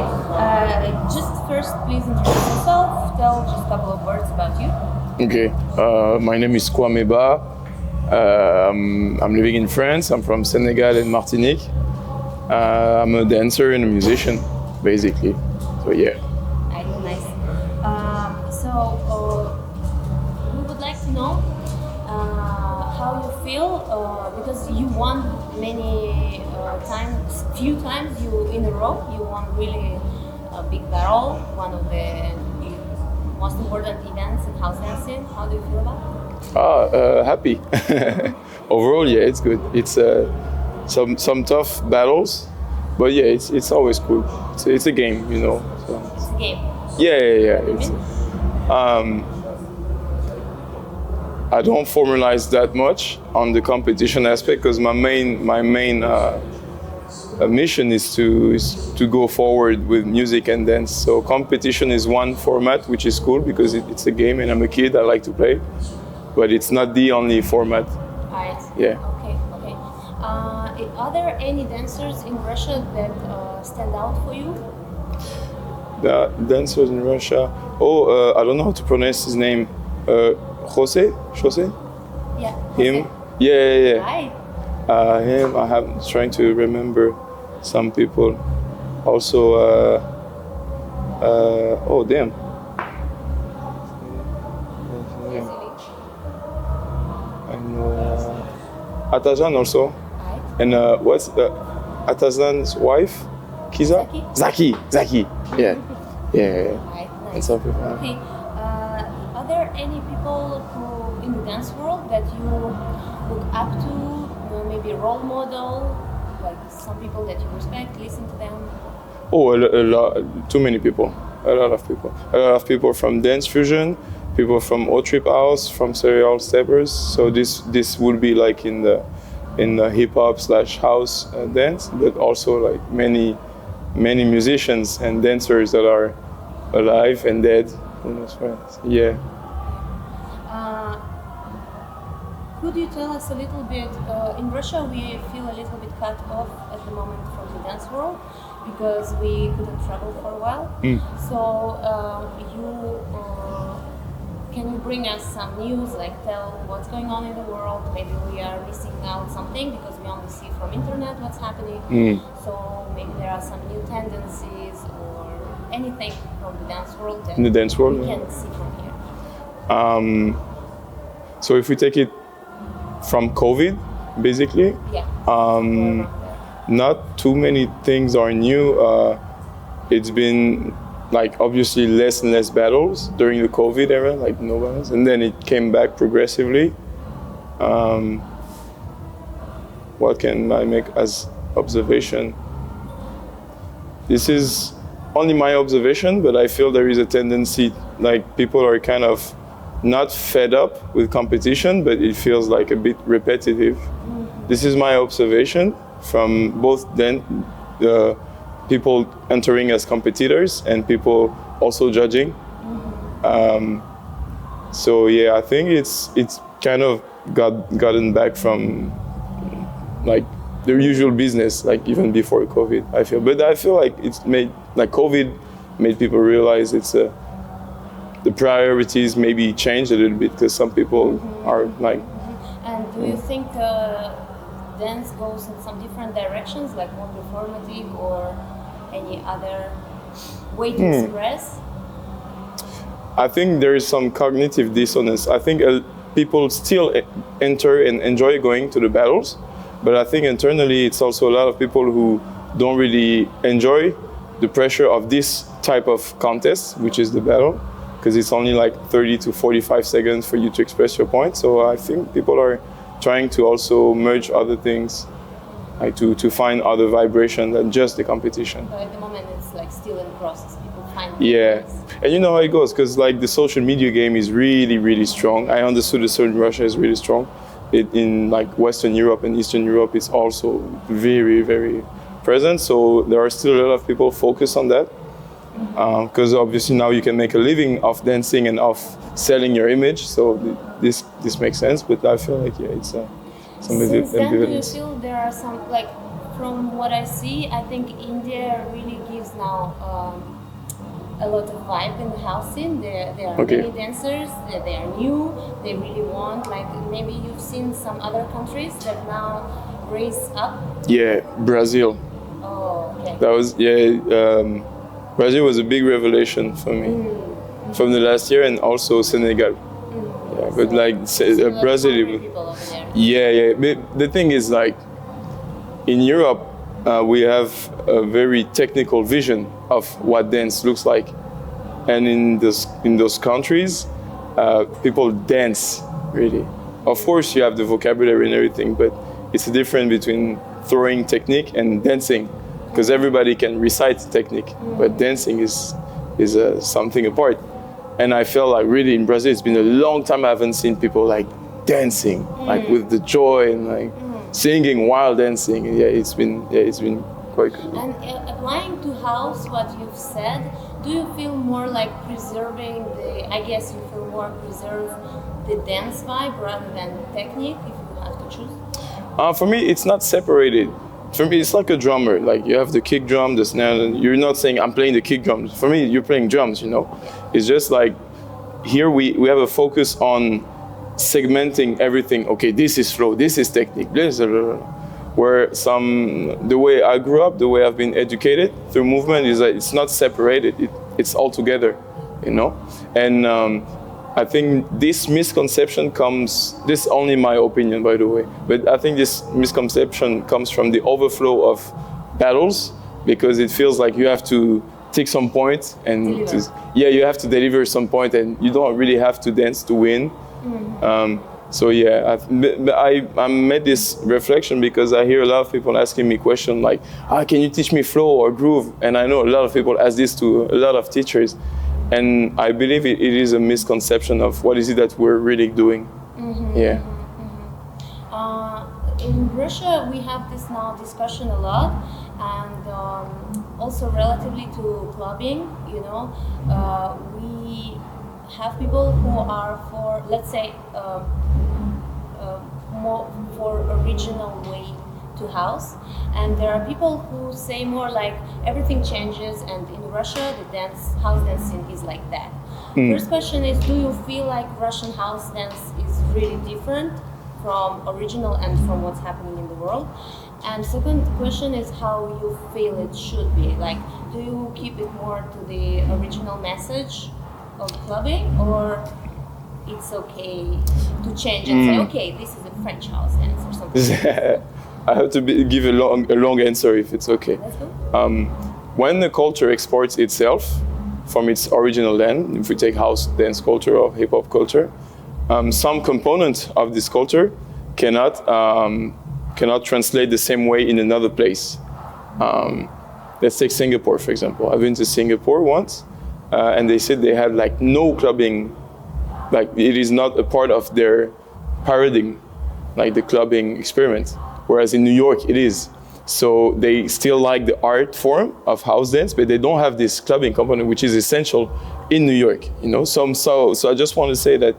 Okay. Just first, please introduce yourself. Tell just a couple of words about you. Okay, my name is Kwame Ba. I'm living in France. I'm from Senegal and Martinique. I'm a dancer and a musician, basically. So yeah. Nice. We would like to know how you feel because you won many few times you in a row. You won really a big battle, one of the most important events in house dancing. How do you feel about it? Happy. Overall, yeah, it's good. It's some tough battles, but yeah, it's always cool. It's a game, you know. So. It's a game. Yeah. It's, I don't formalize that much on the competition aspect because my main mission is to go forward with music and dance. So competition is one format, which is cool because it's a game and I'm a kid, I like to play, but it's not the only format. Right. Yeah. Okay. Are there any dancers in Russia that stand out for you? The dancers in Russia. I don't know how to pronounce his name. Jose? Yeah. Him? Yeah. Right. Him. I'm trying to remember some people. Also, oh damn. I know Atazan also. Right. And what's Atazan's wife? Kiza? Zaki. Yeah. Right. And Nice. some people. Okay. Are there any people who in the dance world that you look up to? Maybe a role model, like some people that you respect, listen to them. Oh, a lot. Too many people. A lot of people from dance fusion, people from O-Trip House, from serial steppers. So this would be like in the hip hop / house dance, but also like many musicians and dancers that are alive and dead. Yeah. Could you tell us a little bit? In Russia, we feel a little bit cut off at the moment from the dance world because we couldn't travel for a while. So, can you bring us some news? Like, tell what's going on in the world. Maybe we are missing out something because we only see from internet what's happening. So maybe there are some new tendencies or anything from the dance world that In the dance world, we yeah. can see from here. So if we take it from COVID, basically, Yeah. not too many things are new. It's been like obviously less and less battles during the COVID era, like no battles, and then it came back progressively. What can I make as observation? This is only my observation, but I feel there is a tendency, like people are kind of not fed up with competition, but it feels like a bit repetitive. This is my observation from both people entering as competitors and people also judging. So yeah, I think it's kind of gotten back from like the usual business, like even before COVID, I feel. But I feel like COVID made people realize the priorities maybe changed a little bit because some people are like. And do you think dance goes in some different directions, like more performative or any other way to express? I think there is some cognitive dissonance. I think people still enter and enjoy going to the battles, but I think internally it's also a lot of people who don't really enjoy the pressure of this type of contest, which is the battle, because it's only like 30 to 45 seconds for you to express your point. So I think people are trying to also merge other things, like to find other vibration than just the competition. But at the moment it's like still in the process. People find Yeah, and you know how it goes, because like the social media game is really, really strong. I understood that in Russia is really strong. In like Western Europe and Eastern Europe, it's also very, very present. So there are still a lot of people focused on that. Because obviously now you can make a living off dancing and off selling your image, so this makes sense. But I feel like it's some Since then, do you ambivalence. feel there are some, like from what I see, I think India really gives this now a lot of vibe in the house scene. There are many dancers. They are new. They really want, like, maybe you've seen some other countries that now raise up. Yeah, Brazil. Oh, okay. That was Brazil was a big revelation for me from the last year, and also Senegal. Yeah, but like Brazil. People over there. Yeah. But the thing is, like, in Europe, we have a very technical vision of what dance looks like, and in those countries, people dance really. Of course, you have the vocabulary and everything, but it's a difference between throwing technique and dancing, because everybody can recite technique, but dancing is something apart. And I felt like really in Brazil, it's been a long time I haven't seen people like dancing, like with the joy and like singing while dancing. It's been quite good. And applying to house what you've said, do you feel more like preserving I guess you feel more preserve the dance vibe rather than technique, if you have to choose? For me, it's not separated. For me, it's like a drummer. Like, you have the kick drum, the snare. You're not saying I'm playing the kick drums. For me, you're playing drums, you know? It's just like, here we have a focus on segmenting everything. Okay, this is flow, this is technique, blah, blah, blah, blah. Where the way I grew up, the way I've been educated through movement is that it's not separated, it's all together, you know? And I think this misconception this is only my opinion, by the way, but I think this misconception comes from the overflow of battles, because it feels like you have to take some point and you have to deliver some point, and you don't really have to dance to win. So yeah, I made this reflection because I hear a lot of people asking me questions like, can you teach me flow or groove? And I know a lot of people ask this to a lot of teachers. And I believe it is a misconception of what is it that we're really doing. In Russia, we have this now discussion a lot, and also relatively to clubbing, you know, we have people who are for, let's say, more for original way to house, and there are people who say more like everything changes, and in Russia the house dancing is like that. First question is, do you feel like Russian house dance is really different from original and from what's happening in the world? And second question is how you feel it should be. Like, do you keep it more to the original message of clubbing, or it's okay to change and say, okay, this is a French house dance or something? I have to give a long answer if it's okay. Let's go. When the culture exports itself from its original land, if we take house dance culture or hip hop culture, some component of this culture cannot translate the same way in another place. Let's take Singapore, for example. I've been to Singapore once, and they said they had like no clubbing, like it is not a part of their paradigm, like the clubbing experiment. Whereas in New York, it is. So they still like the art form of house dance, but they don't have this clubbing component, which is essential in New York. You know, so I just want to say that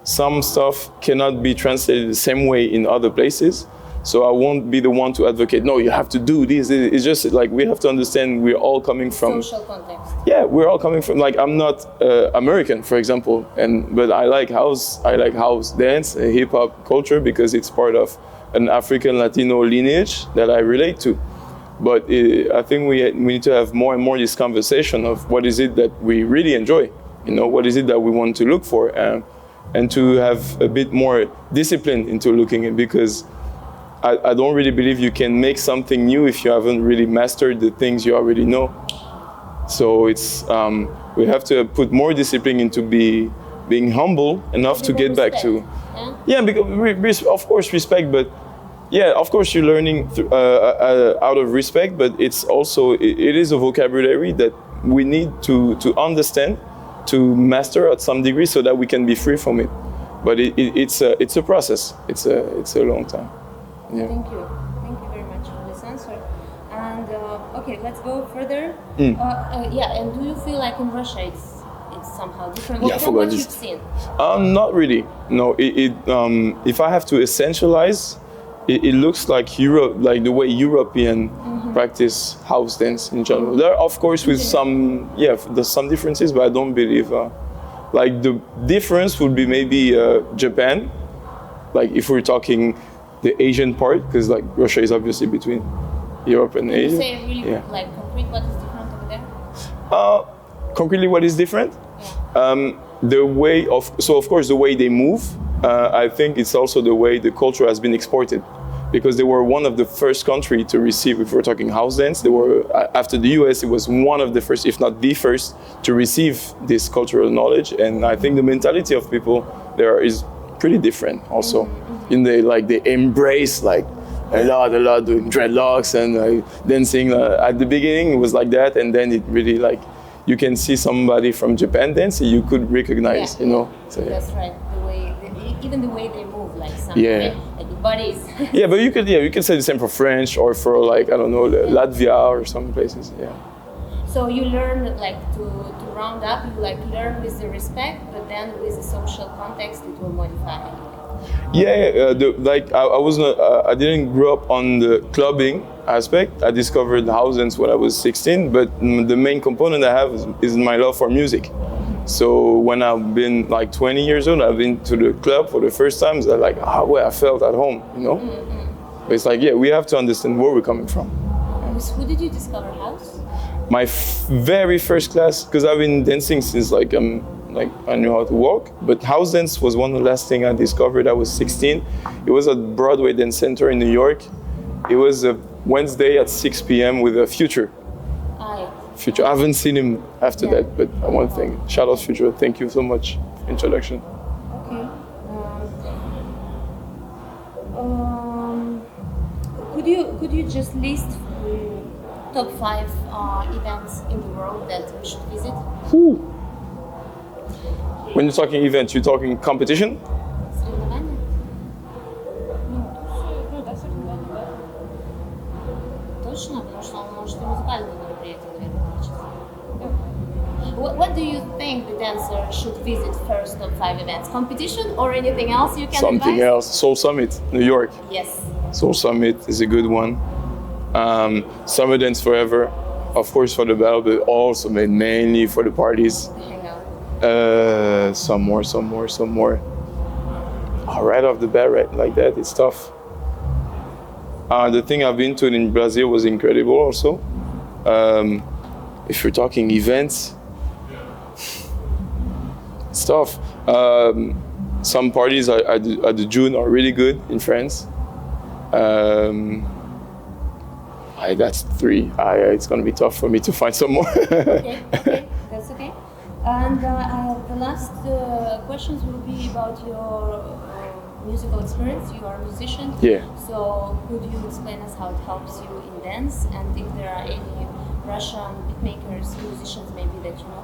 some stuff cannot be translated the same way in other places. So I won't be the one to advocate, no, you have to do this. It's just like we have to understand we're all coming from social context. Yeah, we're all coming from, like, I'm not American, for example, but I like house dance, hip hop culture, because it's part of an African Latino lineage that I relate to. But I think we need to have more and more this conversation of what is it that we really enjoy, you know, what is it that we want to look for, and to have a bit more discipline into looking at, because I don't really believe you can make something new if you haven't really mastered the things you already know. So it's we have to put more discipline into being humble enough to get back to. Yeah, because of course respect, but yeah, of course you're learning out of respect, but it's also it is a vocabulary that we need to understand, to master at some degree, so that we can be free from it. But it's a process. It's a long time. Yeah. Thank you very much for this answer. And okay, let's go further. And do you feel like in Russia it's somehow different from what you've seen? Not really. No. If I have to essentialize, it looks like Europe, like the way European practice house dance in general. There, of course, with some, there's some differences, but I don't believe, like the difference would be maybe Japan, like if we're talking the Asian part, because like Russia is obviously between Europe and Asia. You say really like concrete what is different over there? Concretely, what is different? Yeah. The way of, so of course the way they move, I think it's also the way the culture has been exported. Because they were one of the first country to receive, if we're talking house dance, they were, after the US, it was one of the first, if not the first, to receive this cultural knowledge. And I think the mentality of people there is pretty different also. In the, like, they embrace like a lot doing dreadlocks and dancing. At the beginning it was like that, and then it really like, you can see somebody from Japan dancing, you could recognize, you know. So, yeah. That's right, even the way they move, like some like the bodies. Yeah, but you could say the same for French or for like, I don't know, Latvia or some places. Yeah. So you learn like to round up, you like learn with the respect, but then with the social context it will modify. Yeah, I didn't grow up on the clubbing aspect. I discovered house dance when I was 16, but the main component I have is my love for music. So when I've been like 20 years old, I've been to the club for the first time. So like, where I felt at home, you know. But it's like, we have to understand where we're coming from. With who did you discover house? My very first class, because I've been dancing since like I knew how to walk. But house dance was one of the last thing I discovered. I was 16. It was at Broadway Dance Center in New York. It was a Wednesday at 6 p.m. with a Future. Future. I haven't seen him after that, but I want to thank. Shout out Future. Thank you so much for introduction. Okay. Could you just list top 5 events in the world that we should visit? When you're talking events, you're talking competition? What do you think the dancer should visit first of 5 events? Competition or anything else you can Something advise? else. Soul Summit, New York. Yes. Soul Summit is a good one. Summer Dance Forever, of course for the battle, but also mainly for the parties. Hang out. Some more. Right off the bat, right like that, it's tough. The thing I've been to in Brazil was incredible also. If you're talking events, it's tough. Some parties at the June are really good in France. That's 3. It's gonna be tough for me to find some more. Okay, that's okay. And the last questions will be about your musical experience. You are a musician. Yeah. So could you explain us how it helps you in dance, and if there are any Russian beatmakers, musicians maybe that you know?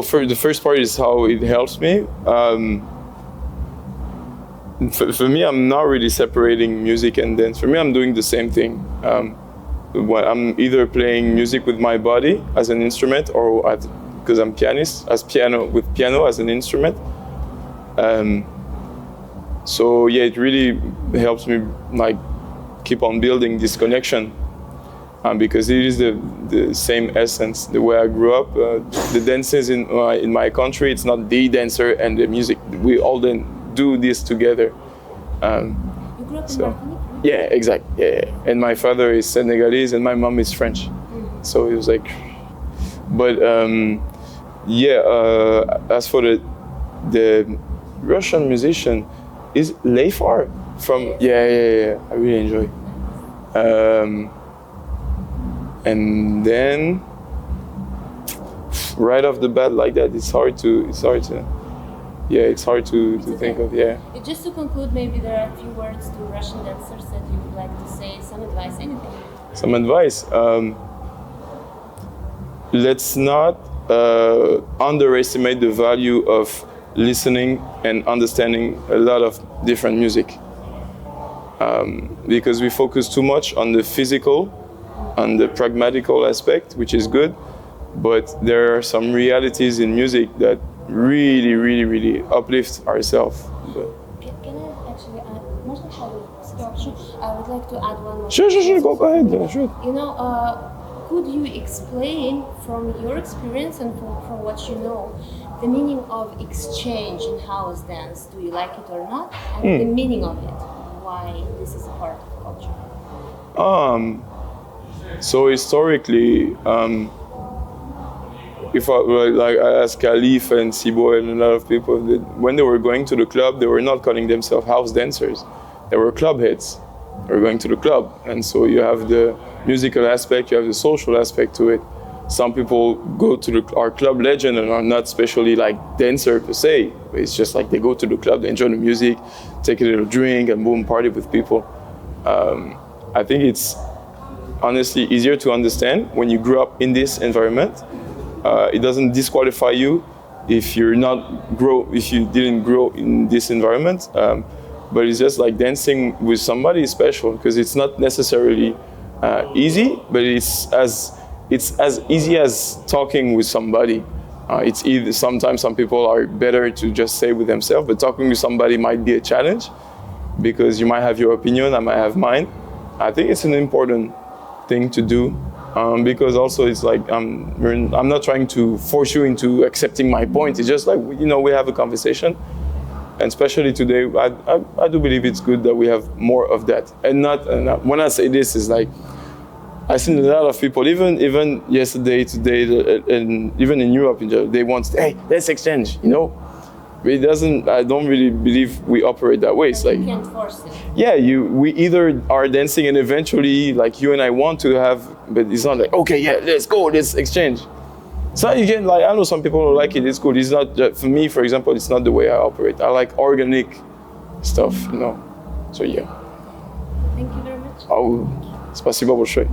For the first part is how it helps me. For me, I'm not really separating music and dance. For me, I'm doing the same thing. I'm either playing music with my body as an instrument, or because I'm pianist, with piano as an instrument. So yeah, it really helps me like keep on building this connection, because it is the same essence. The way I grew up, the dancers in my country, it's not the dancer and the music. We all then do this together. You grew up in Martinique? Yeah, exactly. Yeah. And my father is Senegalese and my mom is French. So it was like, but as for the Russian musician, is Leifar from? Yeah. I really enjoy. And then right off the bat like that, it's hard to think of. Yeah. Just to conclude, maybe there are a few words to Russian dancers that you would like to say. Some advice, anything. Some advice. Let's not underestimate the value of listening and understanding a lot of different music, because we focus too much on the physical, on the pragmatical aspect, which is good, but there are some realities in music that really uplift ourselves. Can I actually, можно шару? like to add one more. Sure. Go ahead. Yeah, sure. You know, could you explain from your experience and from what you know, the meaning of exchange in house dance? Do you like it or not? And the meaning of it, why this is a part of culture? So historically, if I asked Khalif and Sibo and a lot of people, that when they were going to the club, they were not calling themselves house dancers. They were club heads. They were going to the club. And so you have the musical aspect, you have the social aspect to it. Some people go to our club legend and are not especially like dancer per se. It's just like they go to the club, they enjoy the music, take a little drink and boom, party with people. I think it's honestly easier to understand when you grew up in this environment. It doesn't disqualify you if you didn't grow in this environment. But it's just like dancing with somebody is special because it's not necessarily easy, but it's as easy as talking with somebody. It's either sometimes some people are better to just say with themselves, but talking with somebody might be a challenge because you might have your opinion, I might have mine. I think it's an important thing to do. Because also it's like I'm not trying to force you into accepting my point. It's just like, you know, we have a conversation, and especially today, I do believe it's good that we have more of that. And when I say this, is like I've seen a lot of people, even yesterday, today, and even in Europe, they want, hey, let's exchange, you know. But it doesn't. I don't really believe we operate that way. It's like you can't force it. Yeah, we either are dancing and eventually, like you and I want to have, but it's not like, okay, yeah, let's go, let's exchange. So again, like I know some people who like it. It's good. It's not for me, for example. It's not the way I operate. I like organic stuff, you know. So yeah. Thank you very much. Спасибо большое.